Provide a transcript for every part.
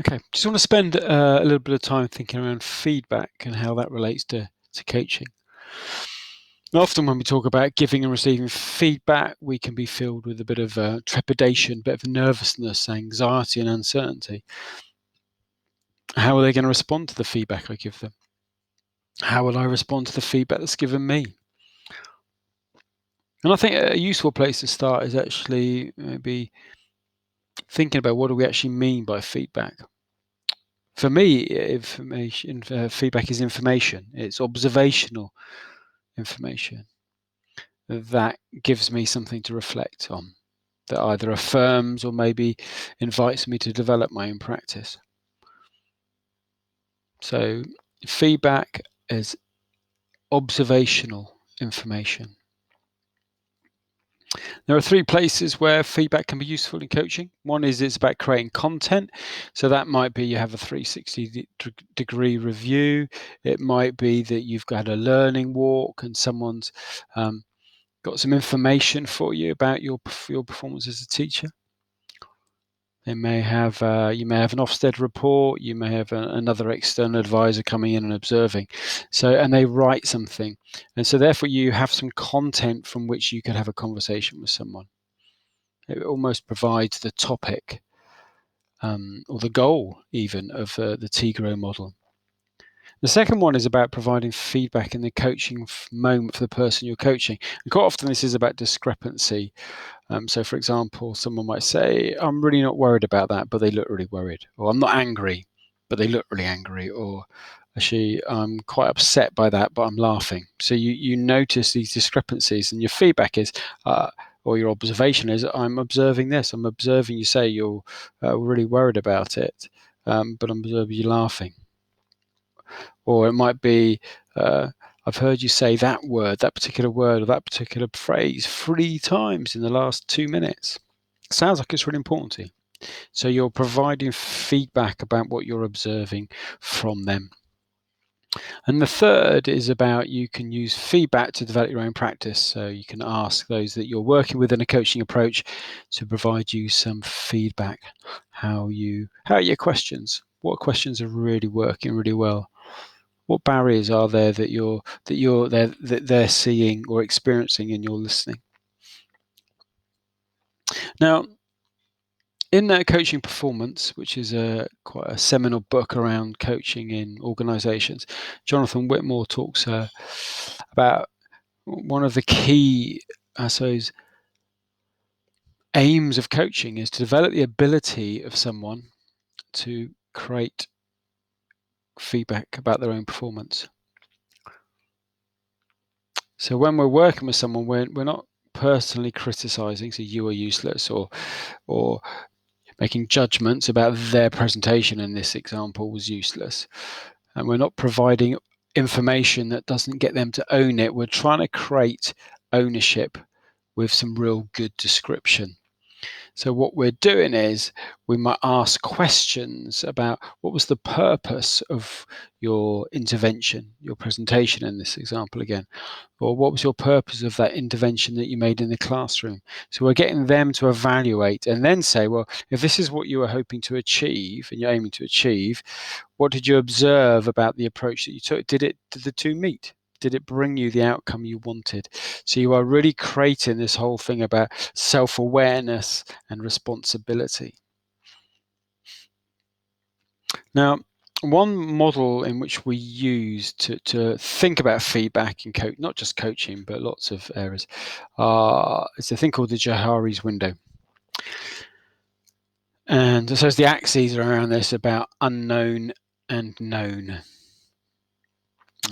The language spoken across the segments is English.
Okay, just want to spend a little bit of time thinking around feedback and how that relates to coaching. And often when we talk about giving and receiving feedback, we can be filled with a bit of trepidation, a bit of nervousness, anxiety and uncertainty. How are they going to respond to the feedback I give them? How will I respond to the feedback that's given me? And I think a useful place to start is actually maybe thinking about what do we actually mean by feedback. For me, feedback is information. It's observational information that gives me something to reflect on, that either affirms or maybe invites me to develop my own practice. So feedback is observational information. There are three places where feedback can be useful in coaching. One is it's about creating content. So that might be you have a 360-degree review. It might be that you've got a learning walk and someone's got some information for you about your performance as a teacher. They may have you may have an Ofsted report. You may have another external advisor coming in and observing. And they write something, and so therefore you have some content from which you can have a conversation with someone. It almost provides the topic or the goal even of the Tigro model. The second one is about providing feedback in the coaching moment for the person you're coaching. And quite often this is about discrepancy. So for example, someone might say, I'm really not worried about that, but they look really worried. Or I'm not angry, but they look really angry. Or actually, I'm quite upset by that, but I'm laughing. So you notice these discrepancies, and your feedback is, or your observation is, I'm observing this. I'm observing you say you're really worried about it, but I'm observing you laughing. Or it might be, I've heard you say that word, that particular word, or that particular phrase 3 times in the last 2 minutes. Sounds like it's really important to you. So you're providing feedback about what you're observing from them. And the third is about you can use feedback to develop your own practice. So you can ask those that you're working with in a coaching approach to provide you some feedback. How are your questions? What questions are really working really well? What barriers are there that they're seeing or experiencing in your listening? Now, in that Coaching Performance, which is quite a seminal book around coaching in organizations, Jonathan Whitmore talks about one of the key, I suppose, aims of coaching is to develop the ability of someone to create feedback about their own performance. So when we're working with someone, we're not personally criticizing, so you are useless, or making judgments about their presentation in this example was useless. And we're not providing information that doesn't get them to own it. We're trying to create ownership with some real good description. So what we're doing is we might ask questions about what was the purpose of your intervention, your presentation in this example again, or what was your purpose of that intervention that you made in the classroom. So we're getting them to evaluate and then say, well, if this is what you were hoping to achieve and you're aiming to achieve, what did you observe about the approach that you took? Did the two meet? Did it bring you the outcome you wanted? So you are really creating this whole thing about self-awareness and responsibility. Now, one model in which we use to think about feedback in not just coaching, but lots of areas, is a thing called the Johari's window. And so the axes are around this about unknown and known.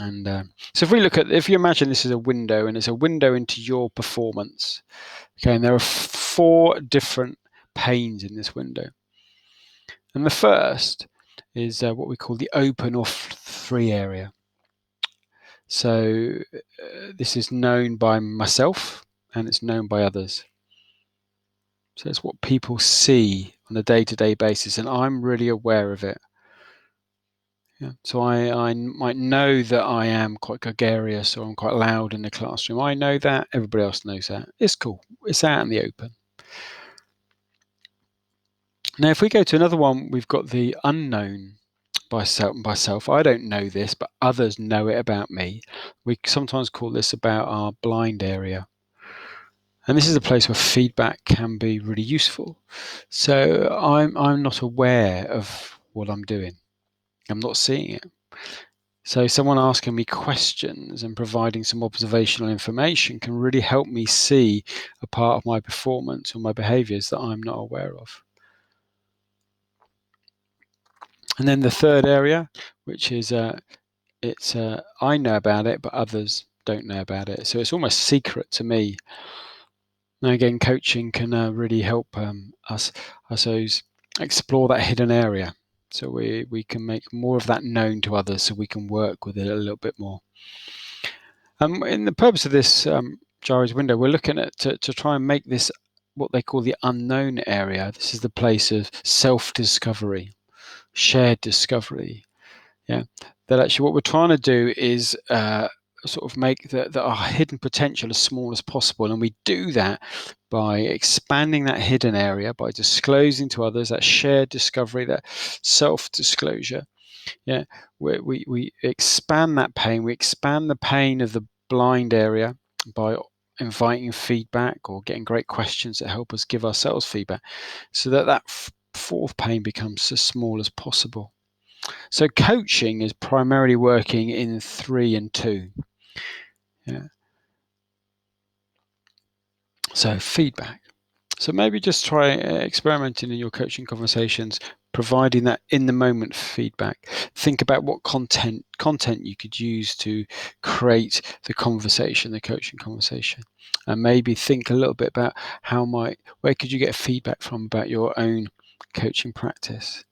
And so if you imagine this is a window and it's a window into your performance, okay, and there are 4 different panes in this window. And the first is what we call the open or free area. So this is known by myself and it's known by others. So it's what people see on a day-to-day basis, and I'm really aware of it. Yeah. So I might know that I am quite gregarious or I'm quite loud in the classroom. I know that. Everybody else knows that. It's cool. It's out in the open. Now, if we go to another one, we've got the unknown by self. I don't know this, but others know it about me. We sometimes call this about our blind area. And this is a place where feedback can be really useful. So I'm not aware of what I'm doing. I'm not seeing it. So someone asking me questions and providing some observational information can really help me see a part of my performance or my behaviors that I'm not aware of. And then the third area, which is I know about it, but others don't know about it. So it's almost secret to me. Now again, coaching can really help us, I suppose, explore that hidden area. So we can make more of that known to others, so we can work with it a little bit more. In the purpose of this Gyro's window, we're looking at to try and make this what they call the unknown area. This is the place of self-discovery, shared discovery. Yeah, that actually what we're trying to do is sort of make our hidden potential as small as possible, and we do that by expanding that hidden area, by disclosing to others, that shared discovery, that self-disclosure. Yeah, we expand that pain. We expand the pain of the blind area by inviting feedback or getting great questions that help us give ourselves feedback, so that fourth pain becomes as small as possible. So coaching is primarily working in 3 and 2. Yeah. So feedback. So maybe just try experimenting in your coaching conversations, providing that in the moment feedback. Think about what content you could use to create the conversation, the coaching conversation, and maybe think a little bit about where could you get feedback from about your own coaching practice.